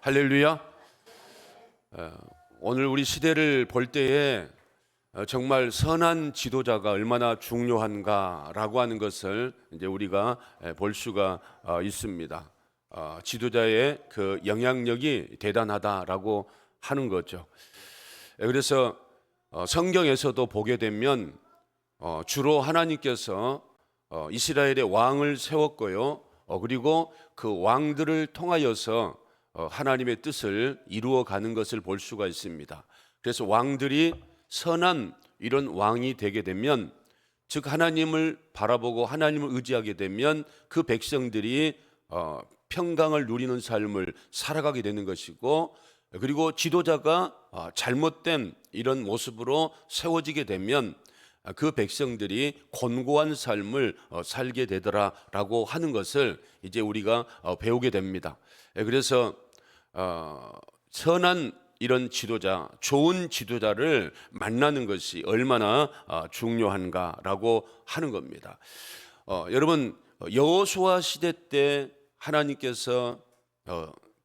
할렐루야. 오늘 우리 시대를 볼 때에 정말 선한 지도자가 얼마나 중요한가라고 하는 것을 이제 우리가 볼 수가 있습니다. 지도자의 그 영향력이 대단하다라고 하는 거죠. 그래서 성경에서도 보게 되면 주로 하나님께서 이스라엘의 왕을 세웠고요. 그리고 그 왕들을 통하여서 하나님의 뜻을 이루어가는 것을 볼 수가 있습니다. 그래서 왕들이 선한 이런 왕이 되게 되면, 즉 하나님을 바라보고 하나님을 의지하게 되면 그 백성들이 평강을 누리는 삶을 살아가게 되는 것이고, 그리고 지도자가 잘못된 이런 모습으로 세워지게 되면 그 백성들이 곤고한 삶을 살게 되더라라고 하는 것을 이제 우리가 배우게 됩니다. 그래서 선한 이런 지도자, 좋은 지도자를 만나는 것이 얼마나 중요한가라고 하는 겁니다. 여러분, 여호수아 시대 때 하나님께서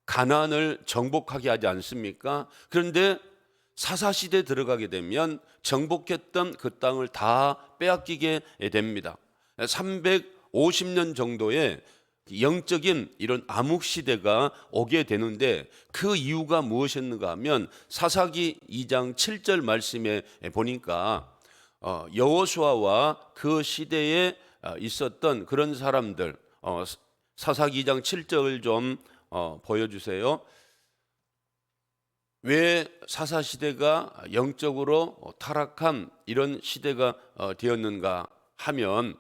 가나안을 정복하게 하지 않습니까? 그런데 사사시대에 들어가게 되면 정복했던 그 땅을 다 빼앗기게 됩니다. 350년 정도의 영적인 이런 암흑시대가 오게 되는데, 그 이유가 무엇이었는가 하면 사사기 2장 7절 말씀에 보니까 여호수아와 그 시대에 있었던 그런 사람들, 사사기 2장 7절 좀 보여주세요. 왜 사사시대가 영적으로 타락한 이런 시대가 되었는가 하면,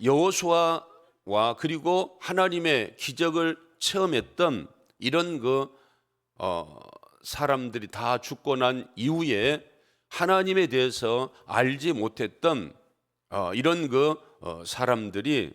여호수아와 그리고 하나님의 기적을 체험했던 이런 사람들이 다 죽고 난 이후에 하나님에 대해서 알지 못했던 이런 사람들이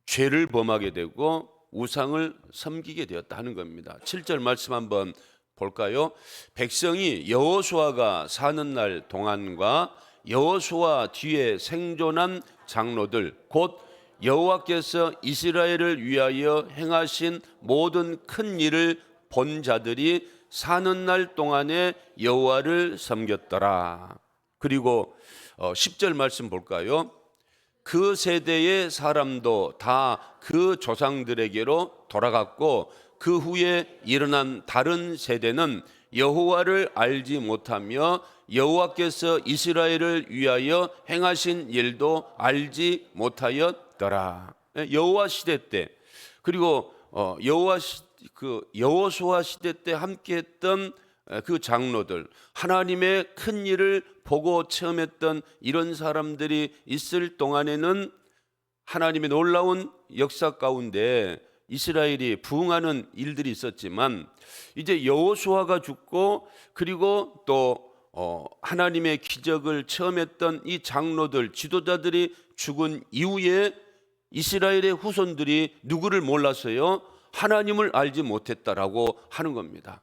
죄를 범하게 되고 우상을 섬기게 되었다 하는 겁니다. 7절 말씀 한번 볼까요? 백성이 여호수아가 사는 날 동안과 여호수아 뒤에 생존한 장로들, 곧 여호와께서 이스라엘을 위하여 행하신 모든 큰 일을 본 자들이 사는 날 동안에 여호와를 섬겼더라. 그리고 10절 말씀 볼까요? 그 세대의 사람도 다 그 조상들에게로 돌아갔고, 그 후에 일어난 다른 세대는 여호와를 알지 못하며 여호와께서 이스라엘을 위하여 행하신 일도 알지 못하였더라. 여호와 시대 때, 그리고 여호수아 시대 때 함께했던 그 장로들, 하나님의 큰 일을 보고 체험했던 이런 사람들이 있을 동안에는 하나님의 놀라운 역사 가운데 이스라엘이 부흥하는 일들이 있었지만, 이제 여호수아가 죽고 그리고 또 하나님의 기적을 체험했던 이 장로들, 지도자들이 죽은 이후에 이스라엘의 후손들이 누구를 몰랐어요? 하나님을 알지 못했다라고 하는 겁니다.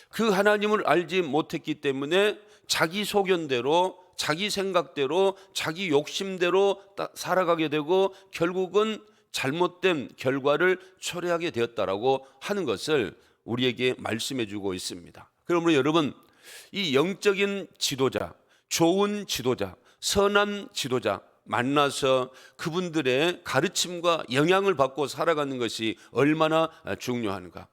그 하나님을 알지 못했기 때문에 자기 소견대로, 자기 생각대로, 자기 욕심대로 살아가게 되고 결국은 잘못된 결과를 초래하게 되었다라고 하는 것을 우리에게 말씀해 주고 있습니다. 그러므로 여러분, 이 영적인 지도자, 좋은 지도자, 선한 지도자 만나서 그분들의 가르침과 영향을 받고 살아가는 것이 얼마나 중요한가.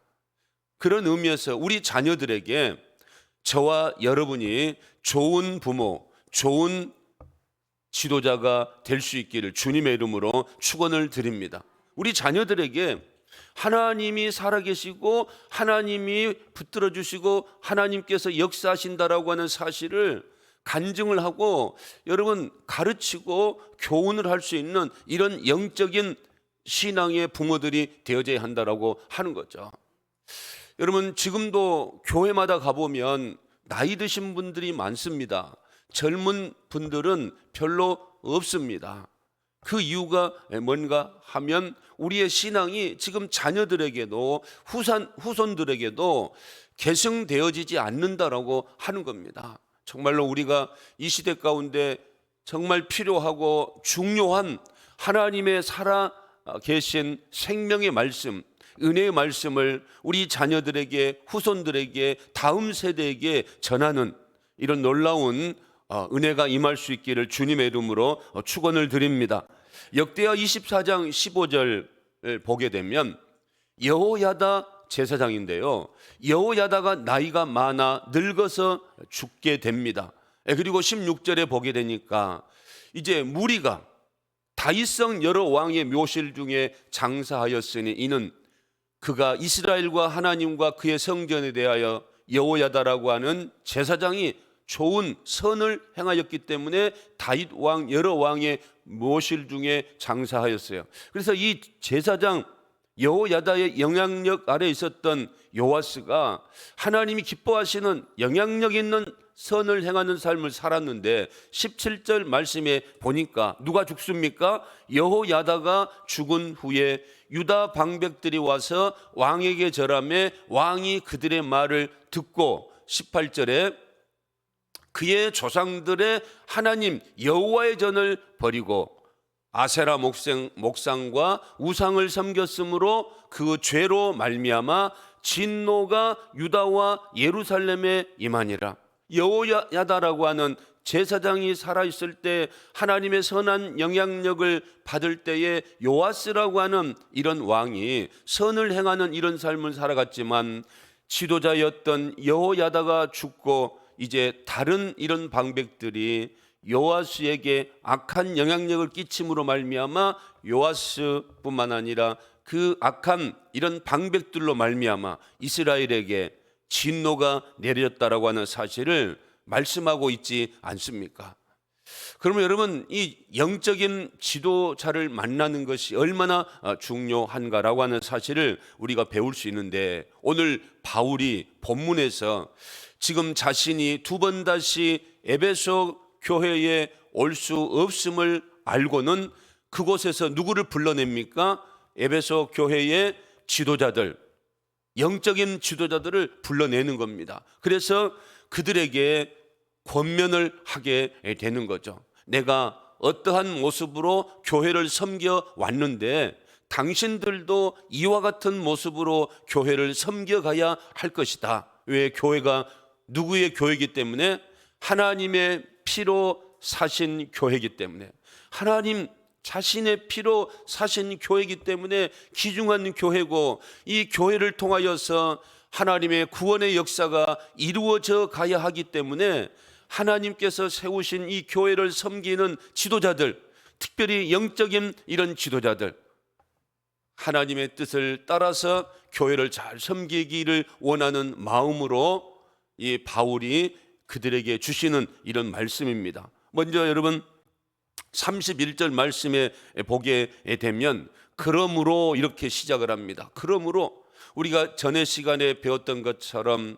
그런 의미에서 우리 자녀들에게 저와 여러분이 좋은 부모, 좋은 지도자가 될 수 있기를 주님의 이름으로 축원을 드립니다. 우리 자녀들에게 하나님이 살아계시고 하나님이 붙들어 주시고 하나님께서 역사하신다라고 하는 사실을 간증을 하고 여러분 가르치고 교훈을 할 수 있는 이런 영적인 신앙의 부모들이 되어져야 한다라고 하는 거죠. 여러분, 지금도 교회마다 가보면 나이 드신 분들이 많습니다. 젊은 분들은 별로 없습니다. 그 이유가 뭔가 하면 우리의 신앙이 지금 자녀들에게도 후손들에게도 계승되어지지 않는다라고 하는 겁니다. 정말로 우리가 이 시대 가운데 정말 필요하고 중요한 하나님의 살아 계신 생명의 말씀, 은혜의 말씀을 우리 자녀들에게, 후손들에게, 다음 세대에게 전하는 이런 놀라운 은혜가 임할 수 있기를 주님의 이름으로 축원을 드립니다. 역대하 24장 15절을 보게 되면 여호야다 제사장인데요, 여호야다가 나이가 많아 늙어서 죽게 됩니다. 그리고 16절에 보게 되니까 이제 무리가 다윗성 여러 왕의 묘실 중에 장사하였으니 이는 그가 이스라엘과 하나님과 그의 성전에 대하여 여호야다라고 하는 제사장이 좋은 선을 행하였기 때문에 다윗 왕 여러 왕의 묘실 중에 장사하였어요. 그래서 이 제사장 여호야다의 영향력 아래 있었던 요아스가 하나님이 기뻐하시는 영향력 있는 선을 행하는 삶을 살았는데 17절 말씀에 보니까 누가 죽습니까? 여호야다가 죽은 후에 유다 방백들이 와서 왕에게 절하매 왕이 그들의 말을 듣고 18절에 그의 조상들의 하나님 여호와의 전을 버리고 아세라 목상과 우상을 섬겼으므로 그 죄로 말미암아 진노가 유다와 예루살렘에 임하니라. 여호야다라고 하는 제사장이 살아있을 때 하나님의 선한 영향력을 받을 때에 요아스라고 하는 이런 왕이 선을 행하는 이런 삶을 살아갔지만 지도자였던 여호야다가 죽고 이제 다른 이런 방백들이 요아스에게 악한 영향력을 끼침으로 말미암아 요아스뿐만 아니라 그 악한 이런 방백들로 말미암아 이스라엘에게 진노가 내렸다라고 하는 사실을 말씀하고 있지 않습니까? 그러면 여러분, 이 영적인 지도자를 만나는 것이 얼마나 중요한가라고 하는 사실을 우리가 배울 수 있는데, 오늘 바울이 본문에서 지금 자신이 두 번 다시 에베소 교회에 올 수 없음을 알고는 그곳에서 누구를 불러냅니까? 에베소 교회의 지도자들, 영적인 지도자들을 불러내는 겁니다. 그래서 그들에게 권면을 하게 되는 거죠. 내가 어떠한 모습으로 교회를 섬겨 왔는데 당신들도 이와 같은 모습으로 교회를 섬겨가야 할 것이다. 왜? 교회가 누구의 교회이기 때문에 하나님의 피로 사신 교회이기 때문에, 하나님 자신의 피로 사신 교회이기 때문에 귀중한 교회고, 이 교회를 통하여서 하나님의 구원의 역사가 이루어져 가야 하기 때문에 하나님께서 세우신 이 교회를 섬기는 지도자들, 특별히 영적인 이런 지도자들, 하나님의 뜻을 따라서 교회를 잘 섬기기를 원하는 마음으로 이 바울이 그들에게 주시는 이런 말씀입니다. 먼저 여러분 31절 말씀에 보게 되면 그러므로 이렇게 시작을 합니다. 그러므로 우리가 전에 시간에 배웠던 것처럼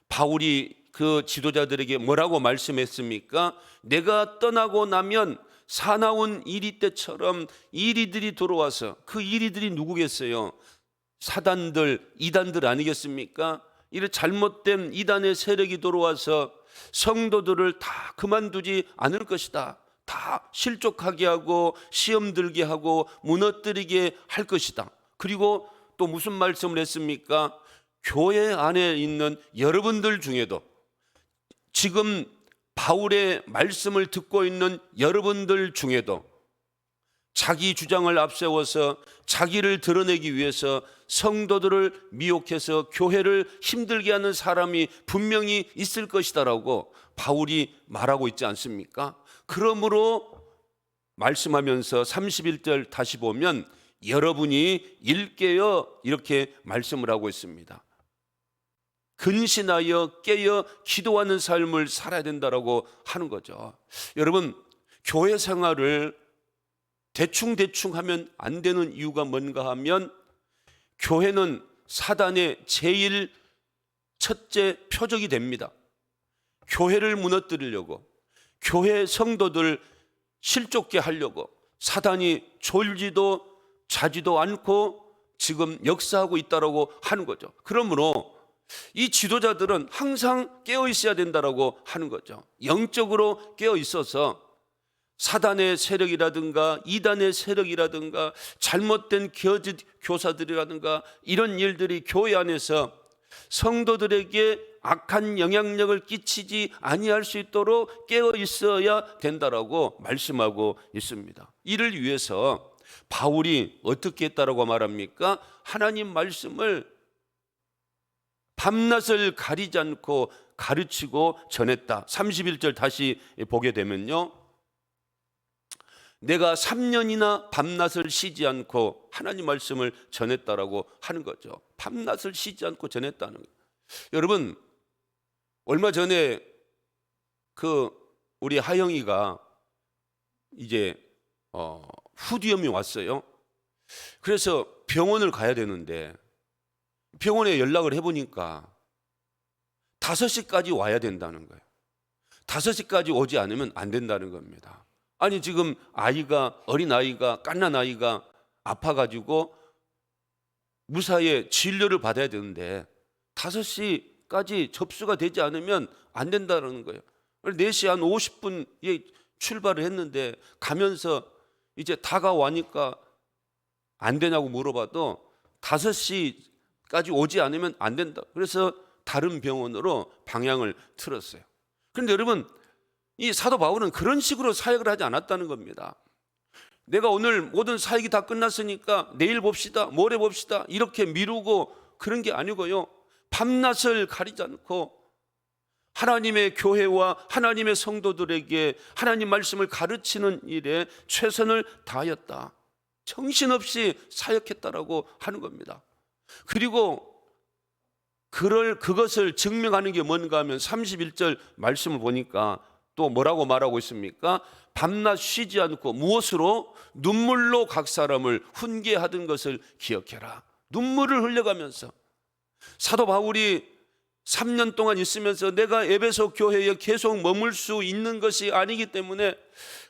바울이 그 지도자들에게 뭐라고 말씀했습니까? 내가 떠나고 나면 사나운 이리 때처럼 이리들이 들어와서, 그 이리들이 누구겠어요? 사단들, 이단들 아니겠습니까? 이런 잘못된 이단의 세력이 들어와서 성도들을 다 그만두지 않을 것이다. 다 실족하게 하고 시험 들게 하고 무너뜨리게 할 것이다. 그리고 또 무슨 말씀을 했습니까? 교회 안에 있는 여러분들 중에도, 지금 바울의 말씀을 듣고 있는 여러분들 중에도 자기 주장을 앞세워서 자기를 드러내기 위해서 성도들을 미혹해서 교회를 힘들게 하는 사람이 분명히 있을 것이다라고 바울이 말하고 있지 않습니까? 그러므로 말씀하면서 31절 다시 보면 여러분이 일깨어 이렇게 말씀을 하고 있습니다. 근신하여 깨어 기도하는 삶을 살아야 된다라고 하는 거죠. 여러분, 교회 생활을 대충 하면 안 되는 이유가 뭔가 하면, 교회는 사단의 제일 첫째 표적이 됩니다. 교회를 무너뜨리려고, 교회 성도들 실족게 하려고 사단이 졸지도 자지도 않고 지금 역사하고 있다라고 하는 거죠. 그러므로 이 지도자들은 항상 깨어 있어야 된다라고 하는 거죠. 영적으로 깨어 있어서 사단의 세력이라든가 이단의 세력이라든가 잘못된 거짓 교사들이라든가 이런 일들이 교회 안에서 성도들에게 악한 영향력을 끼치지 아니할 수 있도록 깨어 있어야 된다라고 말씀하고 있습니다. 이를 위해서 바울이 어떻게 했다라고 말합니까? 하나님 말씀을 밤낮을 가리지 않고 가르치고 전했다. 31절 다시 보게 되면요, 내가 3년이나 밤낮을 쉬지 않고 하나님 말씀을 전했다라고 하는 거죠. 밤낮을 쉬지 않고 전했다는 거예요. 여러분, 얼마 전에 우리 하영이가 이제 후두염이 왔어요. 그래서 병원을 가야 되는데 병원에 연락을 해보니까 5시까지 와야 된다는 거예요. 5시까지 오지 않으면 안 된다는 겁니다. 아니, 지금 어린아이가 갓난아이가 아파가지고 무사히 진료를 받아야 되는데 5시까지 접수가 되지 않으면 안 된다는 거예요. 4시 한 50분에 출발을 했는데 가면서 이제 다가와니까 안 되냐고 물어봐도 5시까지 오지 않으면 안 된다. 그래서 다른 병원으로 방향을 틀었어요. 그런데 여러분, 이 사도 바울은 그런 식으로 사역을 하지 않았다는 겁니다. 내가 오늘 모든 사역이 다 끝났으니까 내일 봅시다, 모레 봅시다 이렇게 미루고 그런 게 아니고요, 밤낮을 가리지 않고 하나님의 교회와 하나님의 성도들에게 하나님 말씀을 가르치는 일에 최선을 다하였다. 정신없이 사역했다라고 하는 겁니다. 그리고 그것을 증명하는 게 뭔가 하면 31절 말씀을 보니까 또 뭐라고 말하고 있습니까? 밤낮 쉬지 않고 무엇으로? 눈물로 각 사람을 훈계하던 것을 기억해라. 눈물을 흘려가면서 사도 바울이 3년 동안 있으면서 내가 에베소 교회에 계속 머물 수 있는 것이 아니기 때문에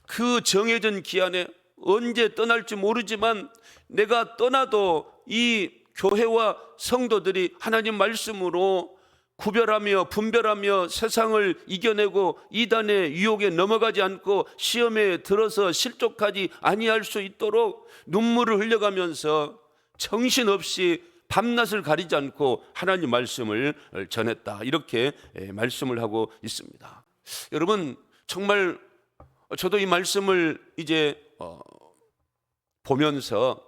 그 정해진 기한에 언제 떠날지 모르지만 내가 떠나도 이 교회와 성도들이 하나님 말씀으로 구별하며 분별하며 세상을 이겨내고 이단의 유혹에 넘어가지 않고 시험에 들어서 실족하지 아니할 수 있도록 눈물을 흘려가면서 정신없이 밤낮을 가리지 않고 하나님 말씀을 전했다. 이렇게 말씀을 하고 있습니다. 여러분, 정말 저도 이 말씀을 이제 보면서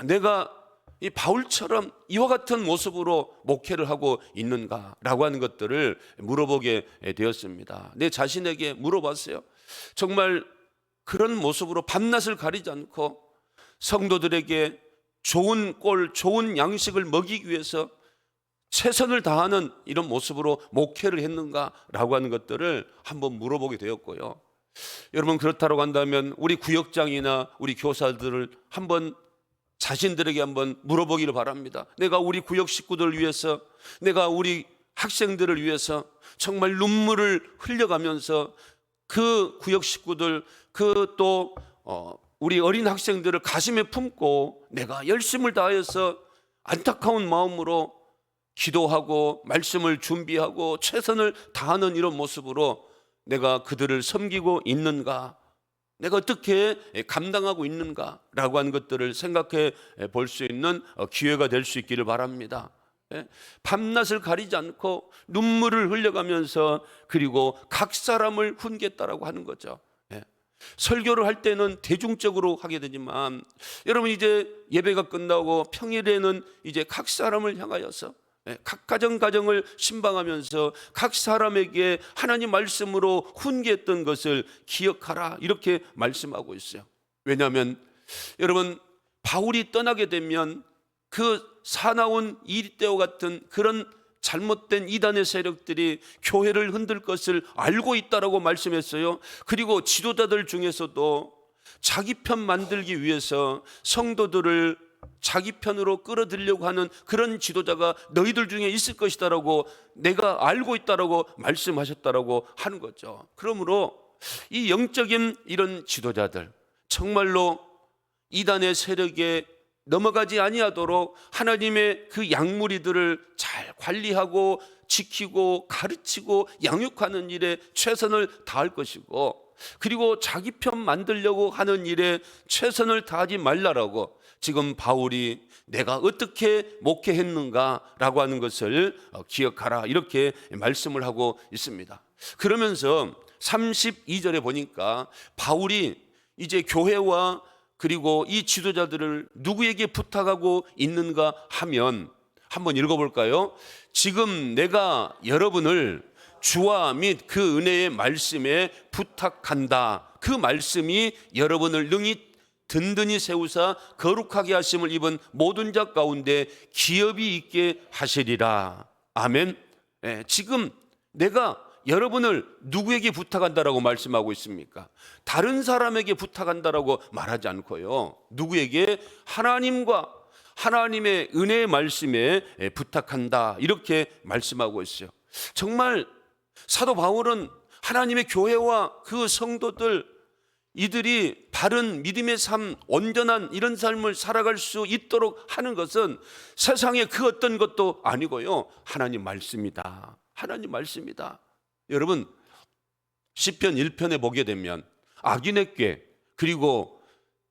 내가 이 바울처럼 이와 같은 모습으로 목회를 하고 있는가라고 하는 것들을 물어보게 되었습니다. 내 자신에게 물어봤어요. 정말 그런 모습으로 밤낮을 가리지 않고 성도들에게 좋은 꼴, 좋은 양식을 먹이기 위해서 최선을 다하는 이런 모습으로 목회를 했는가라고 하는 것들을 한번 물어보게 되었고요. 여러분, 그렇다고 한다면 우리 구역장이나 우리 교사들을 한번 자신들에게 한번 물어보기를 바랍니다. 내가 우리 구역 식구들을 위해서, 내가 우리 학생들을 위해서 정말 눈물을 흘려가면서 그 구역 식구들, 또 우리 어린 학생들을 가슴에 품고 내가 열심을 다해서 안타까운 마음으로 기도하고 말씀을 준비하고 최선을 다하는 이런 모습으로 내가 그들을 섬기고 있는가, 내가 어떻게 감당하고 있는가라고 하는 것들을 생각해 볼 수 있는 기회가 될 수 있기를 바랍니다. 밤낮을 가리지 않고 눈물을 흘려가면서 그리고 각 사람을 훈계했다라고 하는 거죠. 설교를 할 때는 대중적으로 하게 되지만 여러분, 이제 예배가 끝나고 평일에는 이제 각 사람을 향하여서 각 가정을 신방하면서 각 사람에게 하나님 말씀으로 훈계했던 것을 기억하라, 이렇게 말씀하고 있어요. 왜냐하면 여러분, 바울이 떠나게 되면 그 사나운 이리떼와 같은 그런 잘못된 이단의 세력들이 교회를 흔들 것을 알고 있다라고 말씀했어요. 그리고 지도자들 중에서도 자기 편 만들기 위해서 성도들을 자기 편으로 끌어들이려고 하는 그런 지도자가 너희들 중에 있을 것이다라고 내가 알고 있다라고 말씀하셨다라고 하는 거죠. 그러므로 이 영적인 이런 지도자들, 정말로 이단의 세력에 넘어가지 아니하도록 하나님의 그 양무리들을 잘 관리하고 지키고 가르치고 양육하는 일에 최선을 다할 것이고, 그리고 자기 편 만들려고 하는 일에 최선을 다하지 말라라고 지금 바울이 내가 어떻게 목회했는가라고 하는 것을 기억하라 이렇게 말씀을 하고 있습니다. 그러면서 32절에 보니까 바울이 이제 교회와 그리고 이 지도자들을 누구에게 부탁하고 있는가 하면 한번 읽어볼까요? 지금 내가 여러분을 주와 및 그 은혜의 말씀에 부탁한다. 그 말씀이 여러분을 능히 든든히 세우사 거룩하게 하심을 입은 모든 자 가운데 기업이 있게 하시리라. 아멘. 지금 내가 여러분을 누구에게 부탁한다라고 말씀하고 있습니까? 다른 사람에게 부탁한다라고 말하지 않고요. 누구에게? 하나님과 하나님의 은혜의 말씀에 부탁한다 이렇게 말씀하고 있어요. 정말 사도 바울은 하나님의 교회와 그 성도들 이들이 바른 믿음의 삶, 온전한 이런 삶을 살아갈 수 있도록 하는 것은 세상의 그 어떤 것도 아니고요. 하나님 말씀이다. 하나님 말씀이다. 여러분 시편 1편에 보게 되면 악인의 꾀 그리고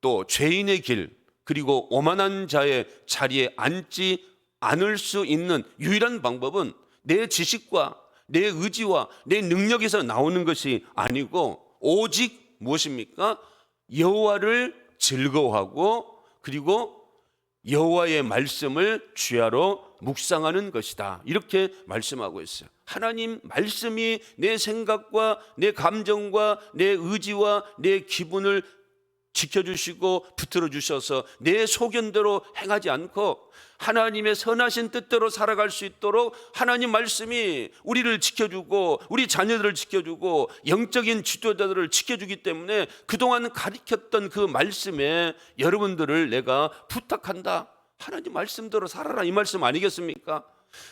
또 죄인의 길 그리고 오만한 자의 자리에 앉지 않을 수 있는 유일한 방법은 내 지식과 내 의지와 내 능력에서 나오는 것이 아니고 오직 무엇입니까? 여호와를 즐거워하고 그리고 여호와의 말씀을 주야로 묵상하는 것이다. 이렇게 말씀하고 있어요. 하나님 말씀이 내 생각과 내 감정과 내 의지와 내 기분을 지켜주시고 붙들어 주셔서 내 소견대로 행하지 않고 하나님의 선하신 뜻대로 살아갈 수 있도록 하나님 말씀이 우리를 지켜주고 우리 자녀들을 지켜주고 영적인 지도자들을 지켜주기 때문에 그동안 가르쳤던 그 말씀에 여러분들을 내가 부탁한다. 하나님 말씀대로 살아라 이 말씀 아니겠습니까?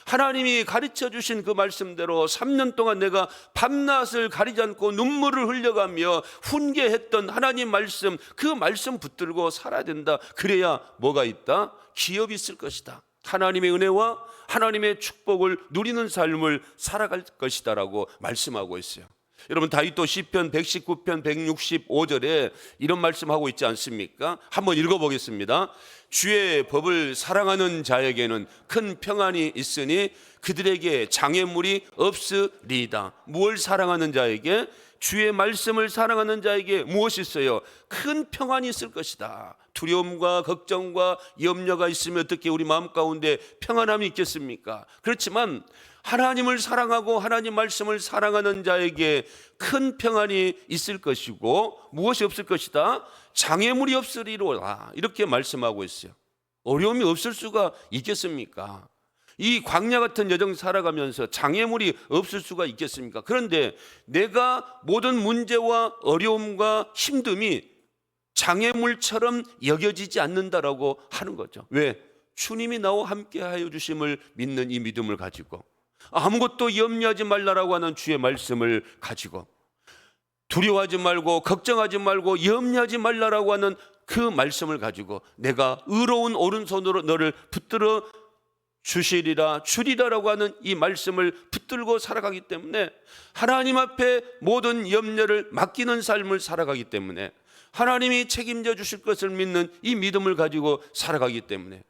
하나님이 가르쳐 주신 그 말씀대로 3년 동안 내가 밤낮을 가리지 않고 눈물을 흘려가며 훈계했던 하나님 말씀, 그 말씀 붙들고 살아야 된다. 그래야 뭐가 있다? 기업이 있을 것이다. 하나님의 은혜와 하나님의 축복을 누리는 삶을 살아갈 것이다 라고 말씀하고 있어요. 여러분 다윗도 시편 119편 165절에 이런 말씀하고 있지 않습니까? 한번 읽어보겠습니다. 주의 법을 사랑하는 자에게는 큰 평안이 있으니 그들에게 장애물이 없으리이다. 무엇을 사랑하는 자에게? 주의 말씀을 사랑하는 자에게 무엇이 있어요? 큰 평안이 있을 것이다. 두려움과 걱정과 염려가 있으면 어떻게 우리 마음 가운데 평안함이 있겠습니까? 그렇지만 하나님을 사랑하고 하나님 말씀을 사랑하는 자에게 큰 평안이 있을 것이고 무엇이 없을 것이다? 장애물이 없으리로다. 이렇게 말씀하고 있어요. 어려움이 없을 수가 있겠습니까? 이 광야 같은 여정 살아가면서 장애물이 없을 수가 있겠습니까? 그런데 내가 모든 문제와 어려움과 힘듦이 장애물처럼 여겨지지 않는다라고 하는 거죠. 왜? 주님이 나와 함께 하여 주심을 믿는 이 믿음을 가지고 아무것도 염려하지 말라라고 하는 주의 말씀을 가지고 두려워하지 말고 걱정하지 말고 염려하지 말라라고 하는 그 말씀을 가지고 내가 의로운 오른손으로 너를 붙들어 주시리라 주리라라고 하는 이 말씀을 붙들고 살아가기 때문에 하나님 앞에 모든 염려를 맡기는 삶을 살아가기 때문에 하나님이 책임져 주실 것을 믿는 이 믿음을 가지고 살아가기 때문에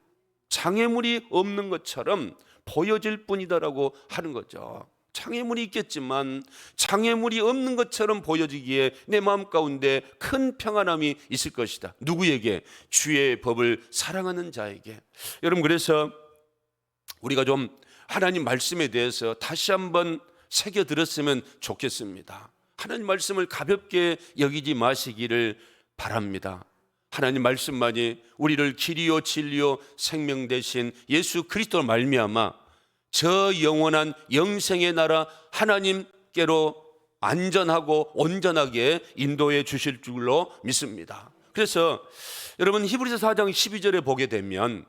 장애물이 없는 것처럼 보여질 뿐이다라고 하는 거죠. 장애물이 있겠지만 장애물이 없는 것처럼 보여지기에 내 마음 가운데 큰 평안함이 있을 것이다. 누구에게? 주의 법을 사랑하는 자에게. 여러분 그래서 우리가 좀 하나님 말씀에 대해서 다시 한번 새겨 들었으면 좋겠습니다. 하나님 말씀을 가볍게 여기지 마시기를 바랍니다. 하나님 말씀만이 우리를 길이요 진리요 생명 되신 예수 그리스도로 말미암아 저 영원한 영생의 나라 하나님께로 안전하고 온전하게 인도해 주실 줄로 믿습니다. 그래서 여러분 히브리서 4장 12절에 보게 되면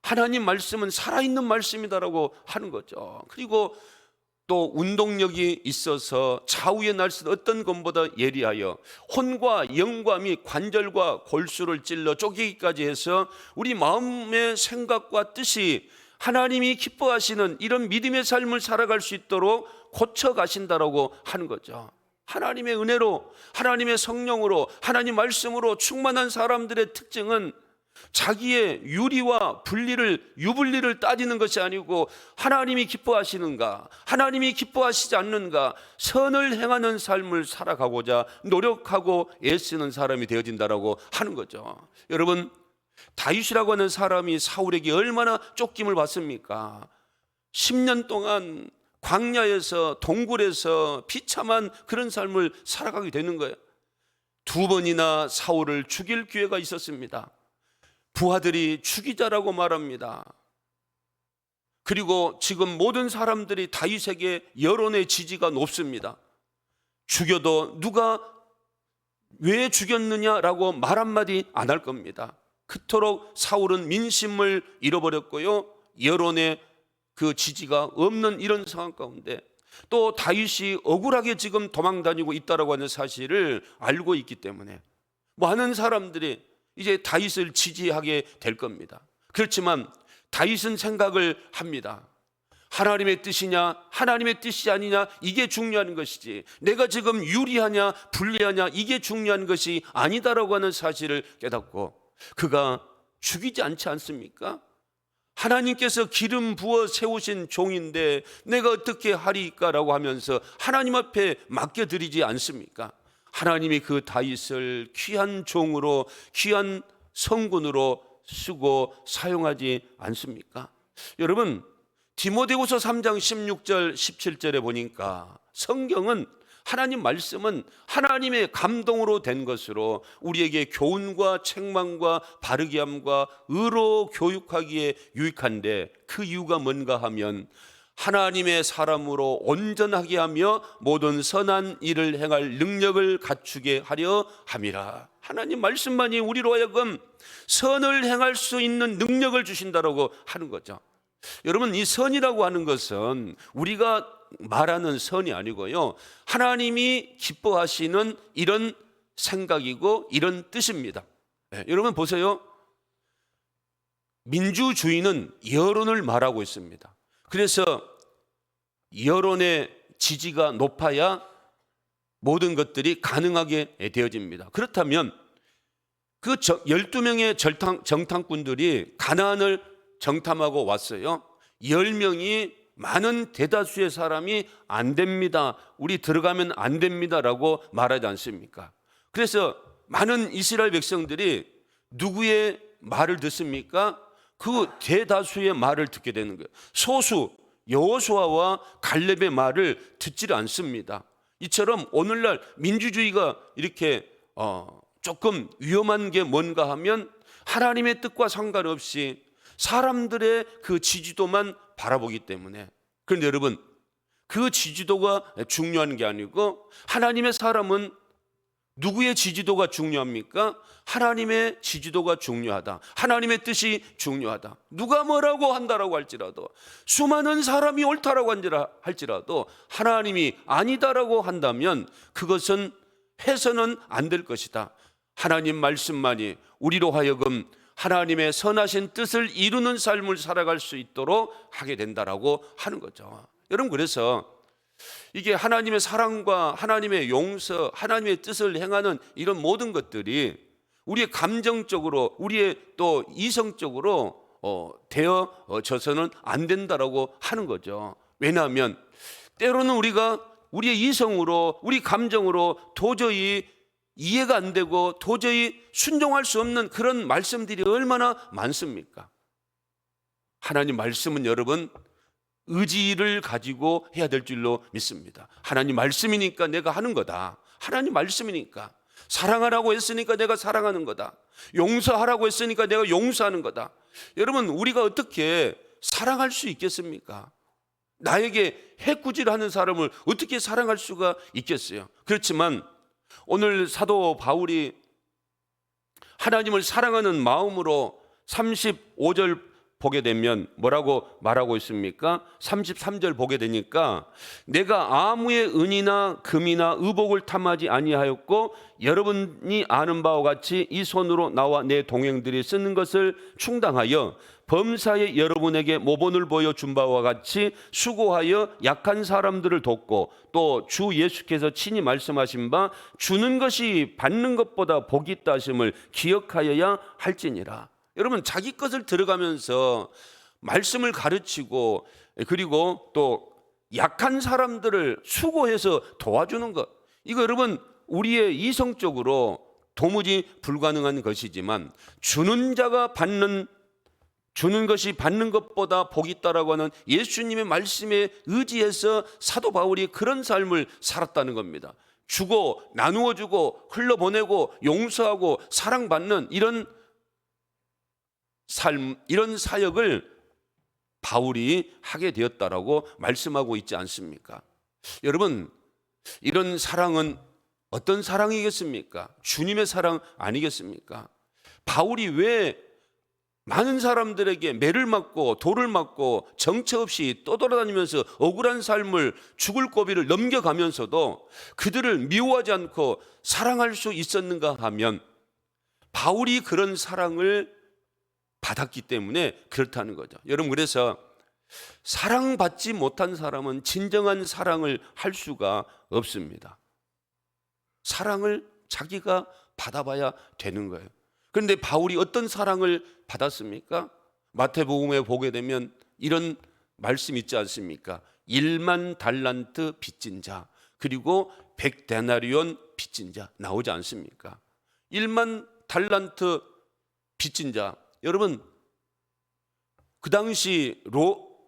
하나님 말씀은 살아있는 말씀이다라고 하는 거죠. 그리고 또 운동력이 있어서 좌우의 날씨 어떤 것보다 예리하여 혼과 영과 및 관절과 골수를 찔러 쪼개기까지 해서 우리 마음의 생각과 뜻이 하나님이 기뻐하시는 이런 믿음의 삶을 살아갈 수 있도록 고쳐가신다라고 하는 거죠. 하나님의 은혜로, 하나님의 성령으로, 하나님 말씀으로 충만한 사람들의 특징은 자기의 유리와 유불리를 따지는 것이 아니고 하나님이 기뻐하시는가, 하나님이 기뻐하시지 않는가, 선을 행하는 삶을 살아가고자 노력하고 애쓰는 사람이 되어진다라고 하는 거죠. 여러분, 다윗이라고 하는 사람이 사울에게 얼마나 쫓김을 받습니까? 10년 동안 광야에서, 동굴에서 비참한 그런 삶을 살아가게 되는 거예요. 2번이나 사울을 죽일 기회가 있었습니다. 부하들이 죽이자라고 말합니다. 그리고 지금 모든 사람들이 다윗에게 여론의 지지가 높습니다. 죽여도 누가 왜 죽였느냐라고 말 한마디 안 할 겁니다. 그토록 사울은 민심을 잃어버렸고요, 여론의 그 지지가 없는 이런 상황 가운데 또 다윗이 억울하게 지금 도망다니고 있다라고 하는 사실을 알고 있기 때문에 많은 사람들이 이제 다윗을 지지하게 될 겁니다. 그렇지만 다윗은 생각을 합니다. 하나님의 뜻이냐, 하나님의 뜻이 아니냐, 이게 중요한 것이지 내가 지금 유리하냐 불리하냐 이게 중요한 것이 아니다라고 하는 사실을 깨닫고 그가 죽이지 않지 않습니까? 하나님께서 기름 부어 세우신 종인데 내가 어떻게 하리까라고 하면서 하나님 앞에 맡겨드리지 않습니까? 하나님이 그 다윗을 귀한 종으로, 귀한 성군으로 쓰고 사용하지 않습니까? 여러분, 디모데후서 3장 16절 17절에 보니까 성경은, 하나님 말씀은 하나님의 감동으로 된 것으로 우리에게 교훈과 책망과 바르게 함과 의로 교육하기에 유익한데, 그 이유가 뭔가 하면 하나님의 사람으로 온전하게 하며 모든 선한 일을 행할 능력을 갖추게 하려 함이라. 하나님 말씀만이 우리로 하여금 선을 행할 수 있는 능력을 주신다라고 하는 거죠. 여러분, 이 선이라고 하는 것은 우리가 말하는 선이 아니고요, 하나님이 기뻐하시는 이런 생각이고 이런 뜻입니다. 여러분 보세요. 민주주의는 여론을 말하고 있습니다. 그래서 여론의 지지가 높아야 모든 것들이 가능하게 되어집니다. 그렇다면 그 12명의 정탐꾼들이 가나안을 정탐하고 왔어요. 10명이 많은 대다수의 사람이 안 됩니다, 우리 들어가면 안 됩니다라고 말하지 않습니까? 그래서 많은 이스라엘 백성들이 누구의 말을 듣습니까? 그 대다수의 말을 듣게 되는 거예요. 소수 여호수아와 갈렙의 말을 듣지를 않습니다. 이처럼 오늘날 민주주의가 이렇게 조금 위험한 게 뭔가 하면 하나님의 뜻과 상관없이 사람들의 그 지지도만 바라보기 때문에. 그런데 여러분, 그 지지도가 중요한 게 아니고 하나님의 사람은 누구의 지지도가 중요합니까? 하나님의 지지도가 중요하다, 하나님의 뜻이 중요하다. 누가 뭐라고 한다라고 할지라도, 수많은 사람이 옳다라고 할지라도 하나님이 아니다라고 한다면 그것은 해서는 안 될 것이다. 하나님 말씀만이 우리로 하여금 하나님의 선하신 뜻을 이루는 삶을 살아갈 수 있도록 하게 된다라고 하는 거죠. 여러분, 그래서 이게 하나님의 사랑과 하나님의 용서, 하나님의 뜻을 행하는 이런 모든 것들이 우리의 감정적으로, 우리의 또 이성적으로 되어져서는 안 된다라고 하는 거죠. 왜냐하면 때로는 우리가 우리의 이성으로, 우리 감정으로 도저히 이해가 안 되고 도저히 순종할 수 없는 그런 말씀들이 얼마나 많습니까? 하나님 말씀은 여러분 의지를 가지고 해야 될 줄로 믿습니다. 하나님 말씀이니까 내가 하는 거다. 하나님 말씀이니까. 사랑하라고 했으니까 내가 사랑하는 거다. 용서하라고 했으니까 내가 용서하는 거다. 여러분, 우리가 어떻게 사랑할 수 있겠습니까? 나에게 해꾸질하는 사람을 어떻게 사랑할 수가 있겠어요? 그렇지만 오늘 사도 바울이 하나님을 사랑하는 마음으로 35절 보게 되면 뭐라고 말하고 있습니까? 33절 보게 되니까 내가 아무의 은이나 금이나 의복을 탐하지 아니하였고 여러분이 아는 바와 같이 이 손으로 나와 내 동행들이 쓰는 것을 충당하여 범사에 여러분에게 모본을 보여준 바와 같이 수고하여 약한 사람들을 돕고 또 주 예수께서 친히 말씀하신 바 주는 것이 받는 것보다 복이 있다 하심을 기억하여야 할지니라. 여러분, 자기 것을 들어가면서 말씀을 가르치고 그리고 또 약한 사람들을 수고해서 도와주는 것, 이거 여러분 우리의 이성적으로 도무지 불가능한 것이지만 주는 자가 주는 것이 받는 것보다 복이 있다라고 하는 예수님의 말씀에 의지해서 사도 바울이 그런 삶을 살았다는 겁니다. 주고 나누어 주고 흘러보내고 용서하고 사랑받는 이런 삶, 이런 사역을 바울이 하게 되었다라고 말씀하고 있지 않습니까? 여러분, 이런 사랑은 어떤 사랑이겠습니까? 주님의 사랑 아니겠습니까? 바울이 왜 많은 사람들에게 매를 맞고 돌을 맞고 정처 없이 떠돌아다니면서 억울한 삶을, 죽을 고비를 넘겨가면서도 그들을 미워하지 않고 사랑할 수 있었는가 하면 바울이 그런 사랑을 받았기 때문에 그렇다는 거죠. 여러분, 그래서 사랑받지 못한 사람은 진정한 사랑을 할 수가 없습니다. 사랑을 자기가 받아봐야 되는 거예요. 그런데 바울이 어떤 사랑을 받았습니까? 마태복음에 보게 되면 이런 말씀 있지 않습니까? 1만 달란트 빚진 자, 그리고 100데나리온 빚진 자 나오지 않습니까? 1만 달란트 빚진 자, 여러분, 그 당시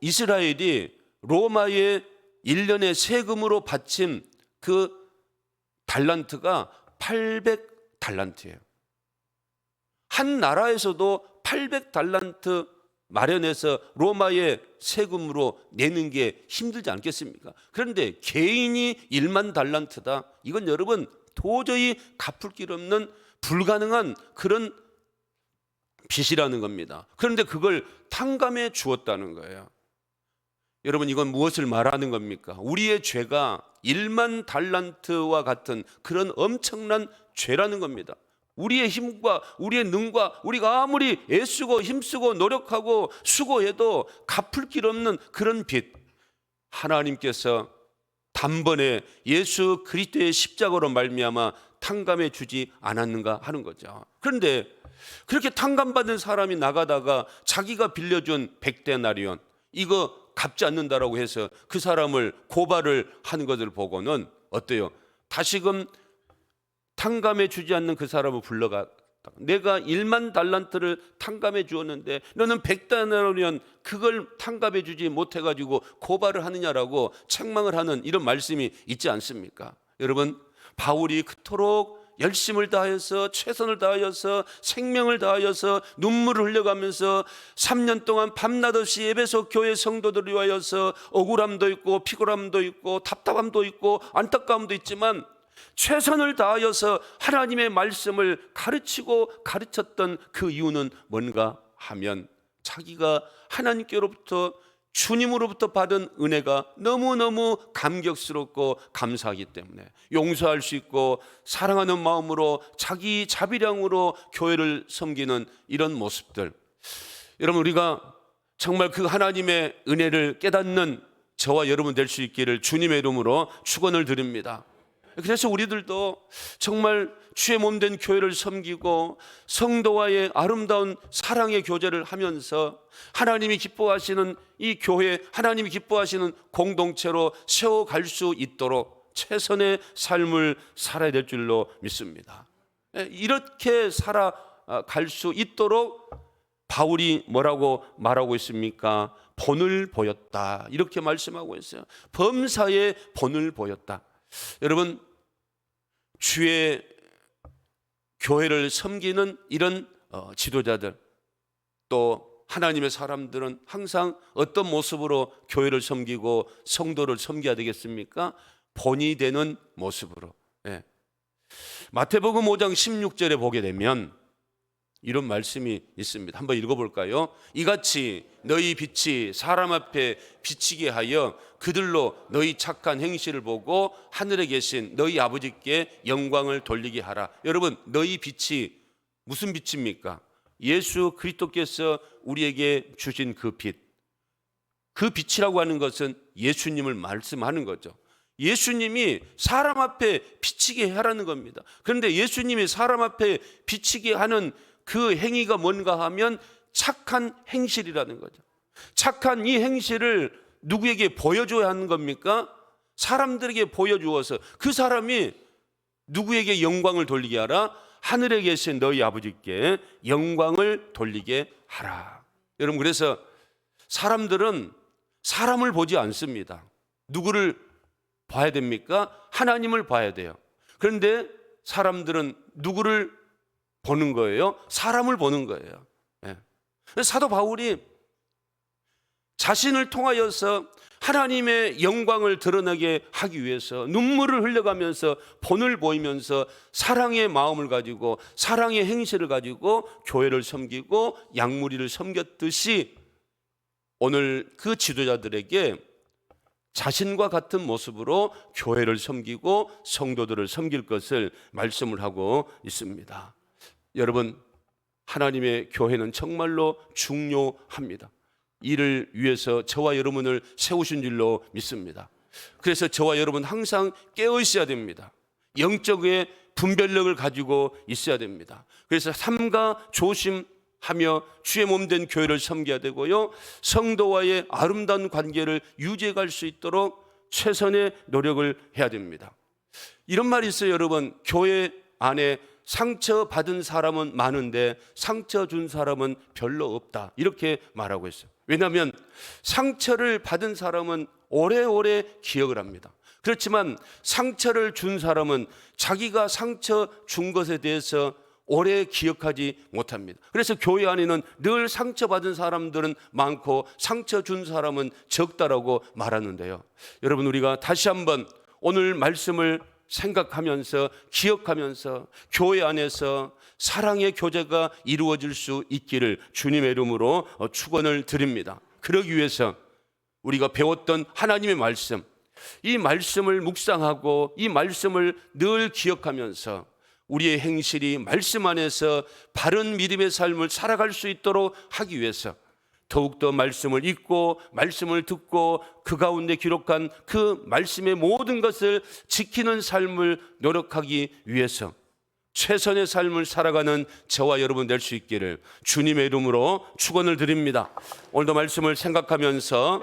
이스라엘이 로마의 1년의 세금으로 바친 그 달란트가 800달란트예요. 한 나라에서도 800달란트 마련해서 로마의 세금으로 내는 게 힘들지 않겠습니까? 그런데 개인이 1만 달란트다. 이건 여러분 도저히 갚을 길 없는 불가능한 그런 빚이라는 겁니다. 그런데 그걸 탕감해 주었다는 거예요. 여러분, 이건 무엇을 말하는 겁니까? 우리의 죄가 1만 달란트와 같은 그런 엄청난 죄라는 겁니다. 우리의 힘과 우리의 능과 우리가 아무리 애쓰고 힘쓰고 노력하고 수고해도 갚을 길 없는 그런 빚, 하나님께서 단번에 예수 그리스도의 십자가로 말미암아 탕감해 주지 않았는가 하는 거죠. 그런데 그렇게 탕감받은 사람이 나가다가 자기가 빌려준 100데나리온 이거 갚지 않는다라고 해서 그 사람을 고발을 하는 것을 보고는 어때요? 다시금 탕감해 주지 않는 그 사람을 불러가, 내가 1만 달란트를 탕감해 주었는데 너는 100데나리온 그걸 탕감해 주지 못해가지고 고발을 하느냐라고 책망을 하는 이런 말씀이 있지 않습니까? 여러분, 바울이 그토록 열심을 다하여서 최선을 다하여서 생명을 다하여서 눈물을 흘려가면서 3년 동안 밤낮 없이 에베소 교회 성도들을 위하여서 억울함도 있고 피곤함도 있고 답답함도 있고 안타까움도 있지만 최선을 다하여서 하나님의 말씀을 가르치고 가르쳤던 그 이유는 뭔가 하면 자기가 하나님께로부터 주님으로부터 받은 은혜가 너무너무 감격스럽고 감사하기 때문에 용서할 수 있고 사랑하는 마음으로 자기 자비량으로 교회를 섬기는 이런 모습들, 여러분, 우리가 정말 그 하나님의 은혜를 깨닫는 저와 여러분 될 수 있기를 주님의 이름으로 축원을 드립니다. 그래서 우리들도 정말 주의 몸된 교회를 섬기고 성도와의 아름다운 사랑의 교제를 하면서 하나님이 기뻐하시는 이 교회, 하나님이 기뻐하시는 공동체로 세워갈 수 있도록 최선의 삶을 살아야 될 줄로 믿습니다. 이렇게 살아갈 수 있도록 바울이 뭐라고 말하고 있습니까? 본을 보였다, 이렇게 말씀하고 있어요. 범사에 본을 보였다. 여러분, 주의 교회를 섬기는 이런 지도자들, 또 하나님의 사람들은 항상 어떤 모습으로 교회를 섬기고 성도를 섬겨야 되겠습니까? 본이 되는 모습으로. 마태복음 5장 16절에 보게 되면 이런 말씀이 있습니다. 한번 읽어볼까요? 이같이 너희 빛이 사람 앞에 비치게 하여 그들로 너희 착한 행실을 보고 하늘에 계신 너희 아버지께 영광을 돌리게 하라. 여러분, 너희 빛이 무슨 빛입니까? 예수 그리스도께서 우리에게 주신 그 빛, 그 빛이라고 하는 것은 예수님을 말씀하는 거죠. 예수님이 사람 앞에 비치게 하라는 겁니다. 그런데 예수님이 사람 앞에 비치게 하는 그 행위가 뭔가 하면 착한 행실이라는 거죠. 착한 이 행실을 누구에게 보여줘야 하는 겁니까? 사람들에게 보여주어서 그 사람이 누구에게 영광을 돌리게 하라? 하늘에 계신 너희 아버지께 영광을 돌리게 하라. 여러분, 그래서 사람들은 사람을 보지 않습니다. 누구를 봐야 됩니까? 하나님을 봐야 돼요. 그런데 사람들은 누구를 보는 거예요? 사람을 보는 거예요. 사도 바울이 자신을 통하여서 하나님의 영광을 드러나게 하기 위해서 눈물을 흘려가면서 본을 보이면서 사랑의 마음을 가지고 사랑의 행실을 가지고 교회를 섬기고 양무리를 섬겼듯이 오늘 그 지도자들에게 자신과 같은 모습으로 교회를 섬기고 성도들을 섬길 것을 말씀을 하고 있습니다. 여러분, 하나님의 교회는 정말로 중요합니다. 이를 위해서 저와 여러분을 세우신 줄로 믿습니다. 그래서 저와 여러분 항상 깨어 있어야 됩니다. 영적의 분별력을 가지고 있어야 됩니다. 그래서 삼가 조심하며 주의 몸된 교회를 섬겨야 되고요, 성도와의 아름다운 관계를 유지해 갈 수 있도록 최선의 노력을 해야 됩니다. 이런 말이 있어요, 여러분. 교회 안에 상처받은 사람은 많은데 상처 준 사람은 별로 없다, 이렇게 말하고 있어요. 왜냐하면 상처를 받은 사람은 오래오래 기억을 합니다. 그렇지만 상처를 준 사람은 자기가 상처 준 것에 대해서 오래 기억하지 못합니다. 그래서 교회 안에는 늘 상처받은 사람들은 많고 상처 준 사람은 적다라고 말하는데요. 여러분, 우리가 다시 한번 오늘 말씀을 생각하면서 기억하면서 교회 안에서 사랑의 교제가 이루어질 수 있기를 주님의 이름으로 축원을 드립니다. 그러기 위해서 우리가 배웠던 하나님의 말씀, 이 말씀을 묵상하고 이 말씀을 늘 기억하면서 우리의 행실이 말씀 안에서 바른 믿음의 삶을 살아갈 수 있도록 하기 위해서 더욱더 말씀을 읽고 말씀을 듣고 그 가운데 기록한 그 말씀의 모든 것을 지키는 삶을 노력하기 위해서 최선의 삶을 살아가는 저와 여러분 될 수 있기를 주님의 이름으로 축원을 드립니다. 오늘도 말씀을 생각하면서